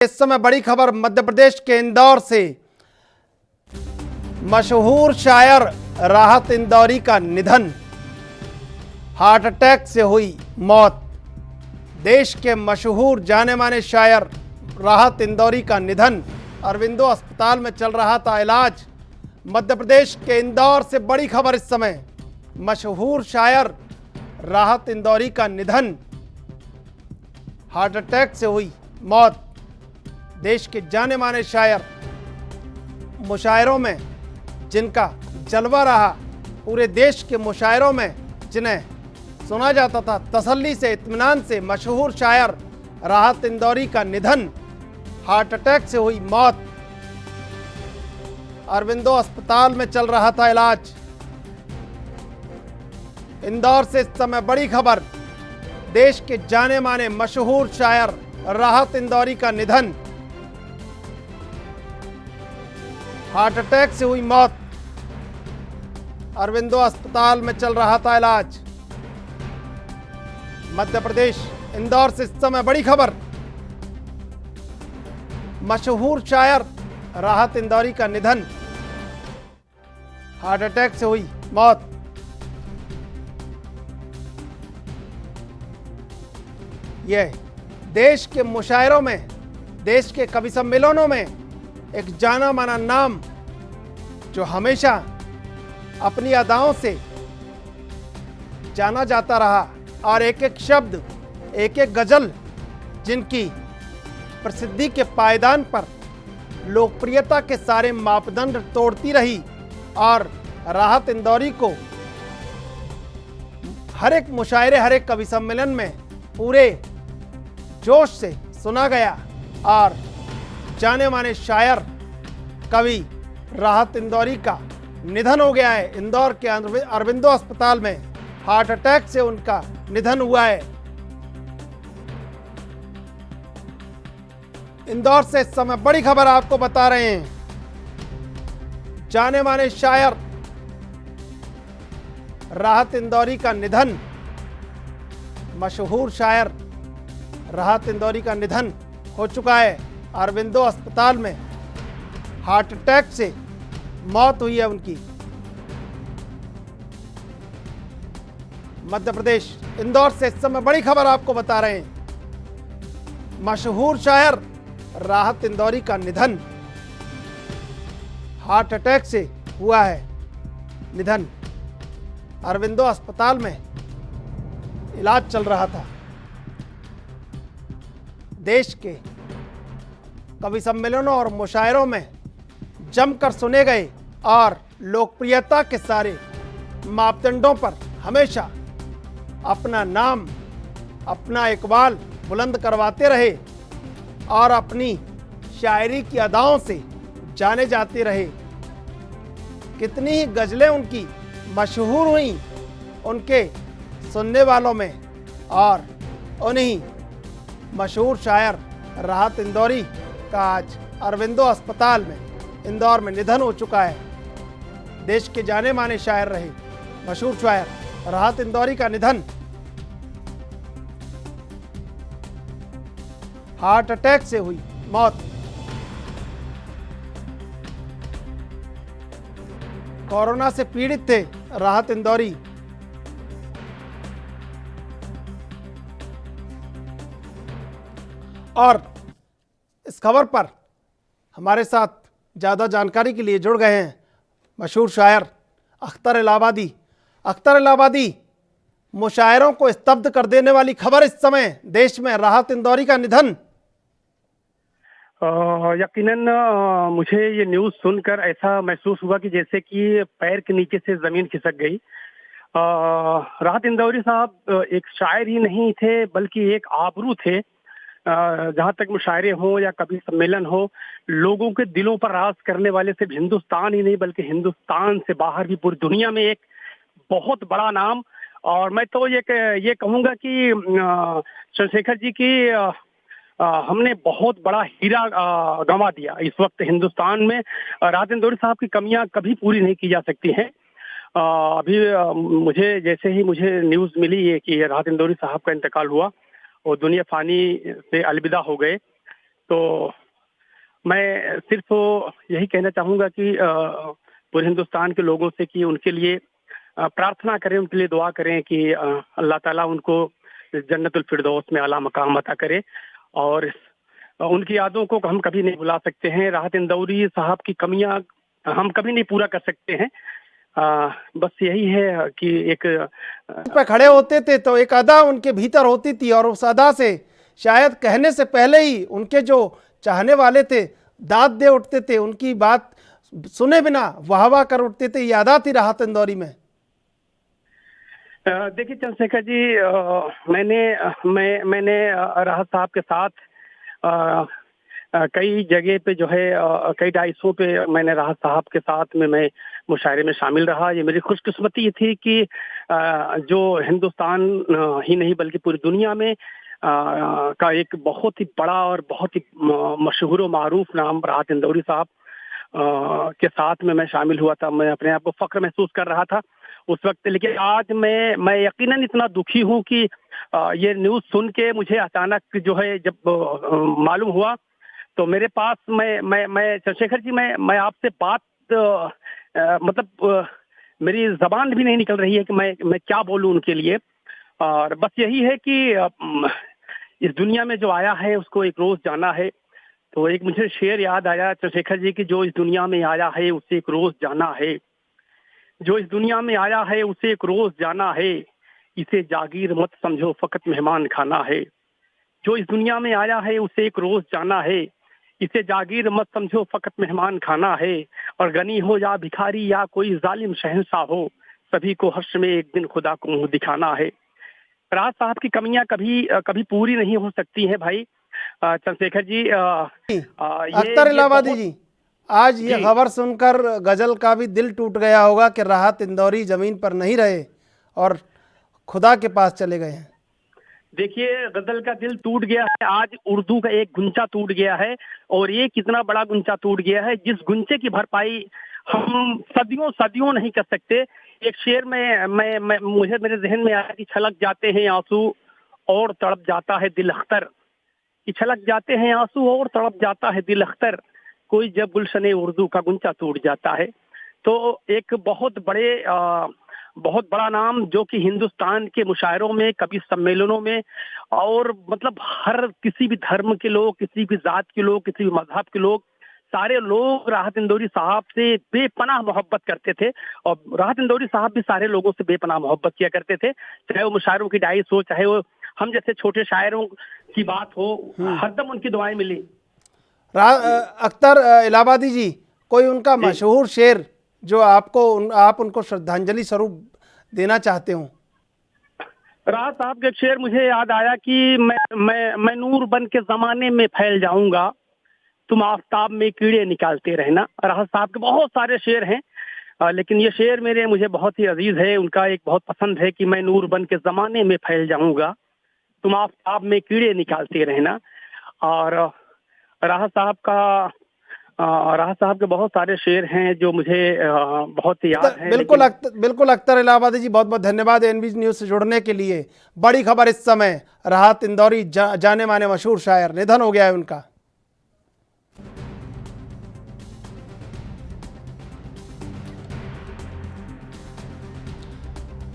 इस समय बड़ी खबर मध्य प्रदेश के इंदौर से। मशहूर शायर राहत इंदौरी का निधन, हार्ट अटैक से हुई मौत। देश के मशहूर जाने माने शायर राहत इंदौरी का निधन। अरविंदो अस्पताल में चल रहा था इलाज। मध्य प्रदेश के इंदौर से बड़ी खबर इस समय। मशहूर शायर राहत इंदौरी का निधन, हार्ट अटैक से हुई मौत। देश के जाने माने शायर, मुशायरों में जिनका जलवा रहा, पूरे देश के मुशायरों में जिन्हें सुना जाता था तसल्ली से, इत्मीनान से, मशहूर शायर राहत इंदौरी का निधन, हार्ट अटैक से हुई मौत। अरविंदो अस्पताल में चल रहा था इलाज। इंदौर से इस समय बड़ी खबर। देश के जाने माने मशहूर शायर राहत इंदौरी का निधन, हार्ट अटैक से हुई मौत। अरविंदो अस्पताल में चल रहा था इलाज। मध्य प्रदेश इंदौर से इस समय बड़ी खबर। मशहूर शायर राहत इंदौरी का निधन, हार्ट अटैक से हुई मौत। यह देश के मुशायरों में, देश के कवि सम्मेलनों में एक जाना माना नाम, जो हमेशा अपनी अदाओं से जाना जाता रहा और एक एक शब्द, एक एक गजल जिनकी प्रसिद्धि के पायदान पर लोकप्रियता के सारे मापदंड तोड़ती रही। और राहत इंदौरी को हर एक मुशायरे, हर एक कवि सम्मेलन में पूरे जोश से सुना गया। और जाने माने शायर कवि राहत इंदौरी का निधन हो गया है। इंदौर के अरविंदो अस्पताल में हार्ट अटैक से उनका निधन हुआ है। इंदौर से इस समय बड़ी खबर आपको बता रहे हैं। जाने माने शायर राहत इंदौरी का निधन, मशहूर शायर राहत इंदौरी का निधन हो चुका है। अरविंदो अस्पताल में हार्ट अटैक से मौत हुई है उनकी। मध्य प्रदेश इंदौर से इस समय बड़ी खबर आपको बता रहे हैं। मशहूर शायर राहत इंदौरी का निधन, हार्ट अटैक से हुआ है निधन। अरविंदो अस्पताल में इलाज चल रहा था। देश के कवि सम्मेलनों और मुशायरों में जमकर सुने गए और लोकप्रियता के सारे मापदंडों पर हमेशा अपना नाम, अपना इकबाल बुलंद करवाते रहे और अपनी शायरी की अदाओं से जाने जाते रहे। कितनी ही गजलें उनकी मशहूर हुई उनके सुनने वालों में। और उन्हीं मशहूर शायर राहत इंदौरी का आज अरविंदो अस्पताल में इंदौर में निधन हो चुका है। देश के जाने माने शायर रहे मशहूर शायर राहत इंदौरी का निधन, हार्ट अटैक से हुई मौत। कोरोना से पीड़ित थे राहत इंदौरी। और इस खबर पर हमारे साथ ज़्यादा जानकारी के लिए जुड़ गए हैं मशहूर शायर अख्तर इलाहाबादी। अख्तर इलाहाबादी, मुशायरों को स्तब्ध कर देने वाली खबर इस समय देश में, राहत इंदौरी का निधन। यकीनन मुझे ये न्यूज़ सुनकर ऐसा महसूस हुआ कि जैसे कि पैर के नीचे से ज़मीन खिसक गई। राहत इंदौरी साहब एक शायर ही नहीं थे, बल्कि एक आबरू थे। जहाँ तक मुशायरे हों या कभी सम्मेलन हो, लोगों के दिलों पर राज करने वाले सिर्फ हिंदुस्तान ही नहीं बल्कि हिंदुस्तान से बाहर भी पूरी दुनिया में एक बहुत बड़ा नाम। और मैं तो ये कहूँगा कि चंद्रशेखर जी की हमने बहुत बड़ा हीरा गंवा दिया इस वक्त हिंदुस्तान में। राहत इंदौरी साहब की कमियां कभी पूरी नहीं की जा सकती हैं। अभी मुझे जैसे ही मुझे न्यूज़ मिली है कि राहत इंदौरी साहब का इंतकाल हुआ और दुनिया फानी से अलविदा हो गए, तो मैं सिर्फ यही कहना चाहूँगा कि पूरे हिंदुस्तान के लोगों से कि उनके लिए प्रार्थना करें, उनके लिए दुआ करें कि अल्लाह ताला उनको जन्नतुल फिरदौस में आला मकाम अता करे। और उनकी यादों को हम कभी नहीं भुला सकते हैं। राहत इंदौरी साहब की कमियां हम कभी नहीं पूरा कर सकते हैं। बस यही है कि एक पे खड़े होते थे तो एक अदा उनके भीतर होती थी, और उस अदा से शायद कहने से पहले ही उनके जो चाहने वाले थे दाद दे उठते थे, उनकी बात सुने बिना वाह वाह कर उठते थे। याद थी राहत इंदौरी में। देखिए चंद्रशेखर जी, मैंने राहत साहब के साथ कई जगह पे जो है कई डाइसों पे मैंने राहत साहब के साथ में मैं मुशायरे में शामिल रहा। ये मेरी खुशकिस्मती थी कि जो हिंदुस्तान ही नहीं बल्कि पूरी दुनिया में का एक बहुत ही बड़ा और बहुत ही मशहूर और मारूफ नाम राहत इंदौरी साहब के साथ में मैं शामिल हुआ था। मैं अपने आप को फख्र महसूस कर रहा था उस वक्त। लेकिन आज मैं यकीनन इतना दुखी हूँ कि ये न्यूज़ सुन के मुझे अचानक जो है जब मालूम हुआ तो मेरे पास मैं चंद्रशेखर जी मैं आपसे बात मतलब मेरी जबान भी नहीं निकल रही है कि मैं क्या बोलूं उनके लिए। और बस यही है कि इस दुनिया में जो आया है उसको एक रोज जाना है। तो एक मुझे शेर याद आया चंद्रशेखर जी की, जो इस दुनिया में आया है उसे एक रोज जाना है, जो इस दुनिया में आया है उसे एक रोज जाना है, इसे जागीर मत समझो फकत मेहमान खाना है। जो इस दुनिया में आया है उसे एक रोज जाना है, इसे जागीर मत समझो फकत मेहमान खाना है। और गनी हो या भिखारी या कोई जालिम शहंशाह हो, सभी को हर्ष में एक दिन खुदा को मुंह दिखाना है। राहत साहब की कमियां कभी पूरी नहीं हो सकती हैं भाई चंद्रशेखर जी। अख्तर इलाहाबादी जी, आज ये खबर सुनकर गजल का भी दिल टूट गया होगा कि राहत इंदौरी जमीन पर नहीं रहे और खुदा के पास चले गए हैं। देखिए गजल का दिल टूट गया है, आज उर्दू का एक गुंचा टूट गया है, और ये कितना बड़ा गुंचा टूट गया है जिस गुंचे की भरपाई हम सदियों नहीं कर सकते। एक शेर में मुझे मेरे जहन में आया कि छलक जाते हैं आंसू और तड़प जाता है दिल अख्तर, कि छलक जाते हैं आंसू और तड़प जाता है दिल अख्तर, कोई जब गुलशने उर्दू का गुंचा टूट जाता है। तो एक बहुत बड़ा नाम जो कि हिंदुस्तान के मुशायरों में, कवि सम्मेलनों में, और मतलब हर किसी भी धर्म के लोग, किसी भी जात के लोग, किसी भी मजहब के लोग, सारे लोग राहत इंदौरी साहब से बेपनाह मोहब्बत करते थे। और राहत इंदौरी साहब भी सारे लोगों से बेपनाह मोहब्बत किया करते थे, चाहे वो मुशायरों की डाइस हो, चाहे वो हम जैसे छोटे शायरों की बात हो, हरदम उनकी दुआएं मिली। अख्तर इलाहाबादी जी, कोई उनका मशहूर शेर जो आप उनको श्रद्धांजलि स्वरूप देना चाहते हो? राहत साहब के शेर मुझे याद आया कि मैं नूर बन के जमाने में फैल जाऊंगा, तुम आफताब में कीड़े निकालते रहना। राहत साहब के बहुत सारे शेर हैं, लेकिन ये शेर मुझे बहुत ही अजीज है। उनका एक बहुत पसंद है कि मैं नूर बन के जमाने में फैल जाऊंगा, तुम आफताब में कीड़े निकालते रहना। और राहत साहब के बहुत सारे शेर हैं जो मुझे बहुत याद हैं। बिल्कुल अख्तर इलाहाबादी जी, बहुत बहुत धन्यवाद एनबीसी न्यूज़ से जुड़ने के लिए। बड़ी खबर इस समय, राहत इंदौरी जाने माने मशहूर शायर, निधन हो गया है उनका।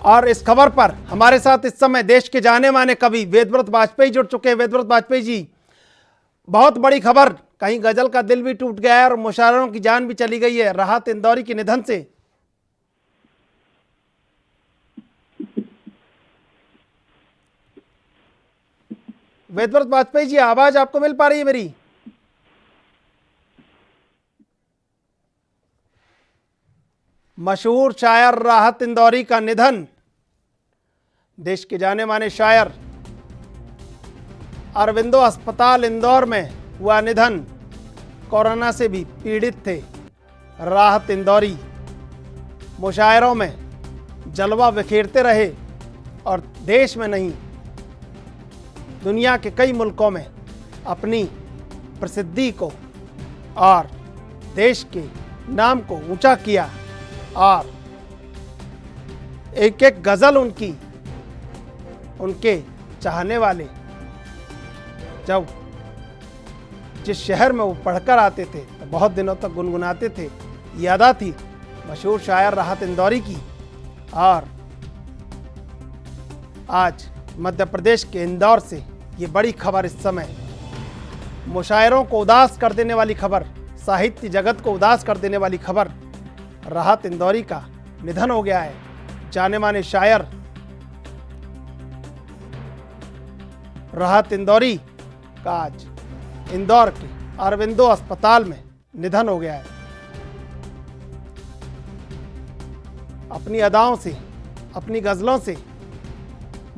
और इस खबर पर हमारे साथ इस समय देश के जाने माने कवि वेदव्रत वाजपेयी जुड़ चुके हैं। वेदव्रत वाजपेयी जी, बहुत बड़ी खबर, कहीं गजल का दिल भी टूट गया है और मुशायरों की जान भी चली गई है राहत इंदौरी के निधन से। वेदव्रत वाजपेयी जी, आवाज आपको मिल पा रही है मेरी? मशहूर शायर राहत इंदौरी का निधन, देश के जाने माने शायर, अरविंदो अस्पताल इंदौर में हुआ निधन। कोरोना से भी पीड़ित थे राहत इंदौरी, मुशायरों में जलवा बिखेरते रहे और देश में नहीं दुनिया के कई मुल्कों में अपनी प्रसिद्धि को और देश के नाम को ऊंचा किया। और एक एक गजल उनके चाहने वाले जब जिस शहर में वो पढ़कर आते थे तो बहुत दिनों तक गुनगुनाते थे। ये अदा थी मशहूर शायर राहत इंदौरी की। और आज मध्य प्रदेश के इंदौर से ये बड़ी खबर, इस समय मुशायरों को उदास कर देने वाली खबर, साहित्य जगत को उदास कर देने वाली खबर, राहत इंदौरी का निधन हो गया है। जाने माने शायर राहत इंदौरी का आज इंदौर के अरविंदो अस्पताल में निधन हो गया है। अपनी अदाओं से, अपनी गजलों से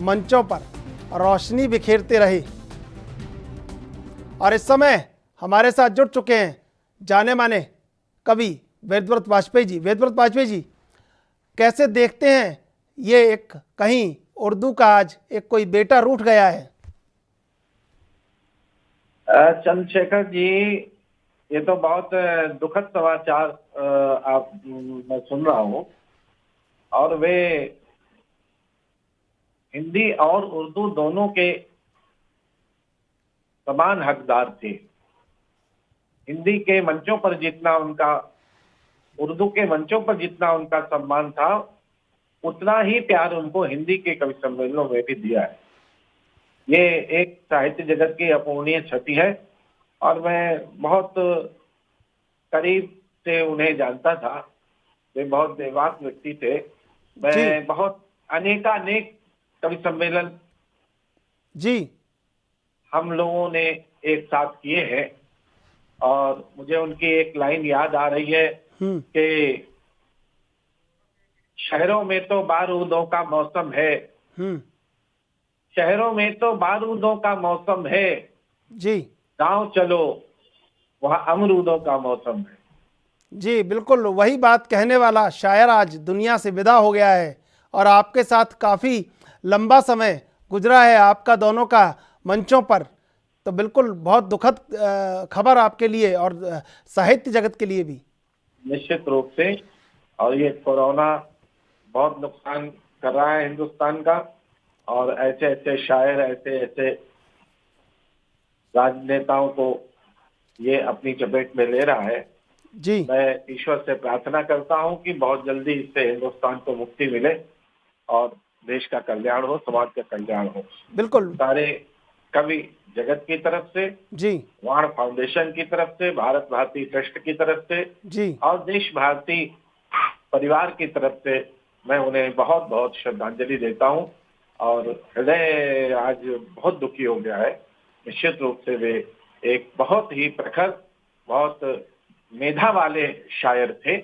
मंचों पर रोशनी बिखेरते रहे। और इस समय हमारे साथ जुड़ चुके हैं जाने माने कवि वेदव्रत वाजपेयी जी। वेदव्रत वाजपेयी जी, कैसे देखते हैं ये एक कहीं उर्दू का आज एक कोई बेटा रूठ गया है? चंद्रशेखर जी, ये तो बहुत दुखद समाचार मैं सुन रहा हूँ। और वे हिंदी और उर्दू दोनों के समान हकदार थे। हिंदी के मंचों पर जितना उनका, उर्दू के मंचों पर जितना उनका सम्मान था, उतना ही प्यार उनको हिंदी के कवि सम्मेलनों में भी दिया है। ये एक साहित्य जगत की अपूर्णीय क्षति है। और मैं बहुत करीब से उन्हें जानता था। वे बहुत बेबाक व्यक्ति थे। मैं बहुत अनेक कवि सम्मेलन जी हम लोगों ने एक साथ किए हैं। और मुझे उनकी एक लाइन याद आ रही है कि शहरों में तो बारूदों का मौसम है, शहरों में तो बारूदों का मौसम है, जी गांव चलो वहाँ अमरूदों का मौसम है। जी बिल्कुल वही बात कहने वाला शायर आज दुनिया से विदा हो गया है। और आपके साथ काफ़ी लंबा समय गुजरा है आपका दोनों का मंचों पर। तो बिल्कुल बहुत दुखद खबर आपके लिए और साहित्य जगत के लिए भी। निश्चित रूप से। और ये कोरोना बहुत नुकसान कर रहा है हिंदुस्तान का। और ऐसे ऐसे शायर, ऐसे ऐसे राजनेताओं को ये अपनी चपेट में ले रहा है। जी मैं ईश्वर से प्रार्थना करता हूँ कि बहुत जल्दी इससे हिंदुस्तान को मुक्ति मिले और देश का कल्याण हो, समाज का कल्याण हो। बिल्कुल। सारे कवि जगत की तरफ से, जी वाण फाउंडेशन की तरफ से, भारत भारती ट्रस्ट की तरफ से, जी और देश भारती परिवार की तरफ से मैं उन्हें बहुत बहुत श्रद्धांजलि देता हूँ। और हृदय आज बहुत दुखी हो गया है। निश्चित रूप से वे एक बहुत ही प्रखर, बहुत मेधा वाले शायर थे।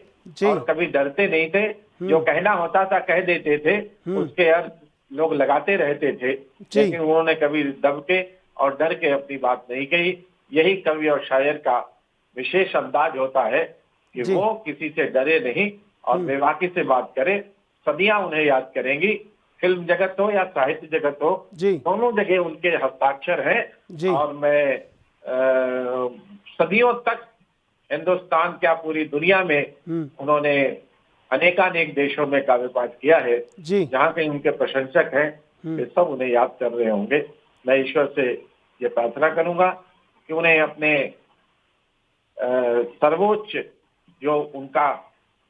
और कभी डरते नहीं थे। जो कहना होता था कह देते थे, उसके अर्थ लोग लगाते रहते थे। लेकिन उन्होंने कभी दब के और डर के अपनी बात नहीं कही। यही कवि और शायर का विशेष अंदाज होता है कि वो किसी से डरे नहीं और बेबाकी से बात करे। सदियां उन्हें याद करेंगी। फिल्म जगत हो या साहित्य जगत हो, दोनों जगह उनके हस्ताक्षर हैं। और मैं सदियों तक हिंदुस्तान क्या पूरी दुनिया में उन्होंने अनेकानेक देशों में काव्य पाठ किया है। जहाँ कहीं उनके प्रशंसक हैं, वे सब उन्हें याद कर रहे होंगे। मैं ईश्वर से ये प्रार्थना करूंगा कि उन्हें अपने सर्वोच्च जो उनका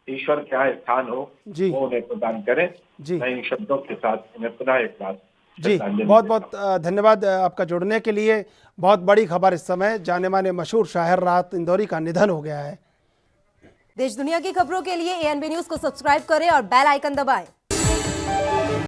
ईश्वर के यहाँ स्थान हो, वो उन्हें प्रदान करें। मैं इन शब्दों के साथ उन्हें पुनः एक बार जी बहुत बहुत धन्यवाद आपका जुड़ने के लिए। बहुत बड़ी खबर इस समय, जाने माने मशहूर शायर राहत इंदौरी का निधन हो गया है। देश दुनिया की खबरों के लिए ANB न्यूज को सब्सक्राइब करें और बेल आइकन दबाएं।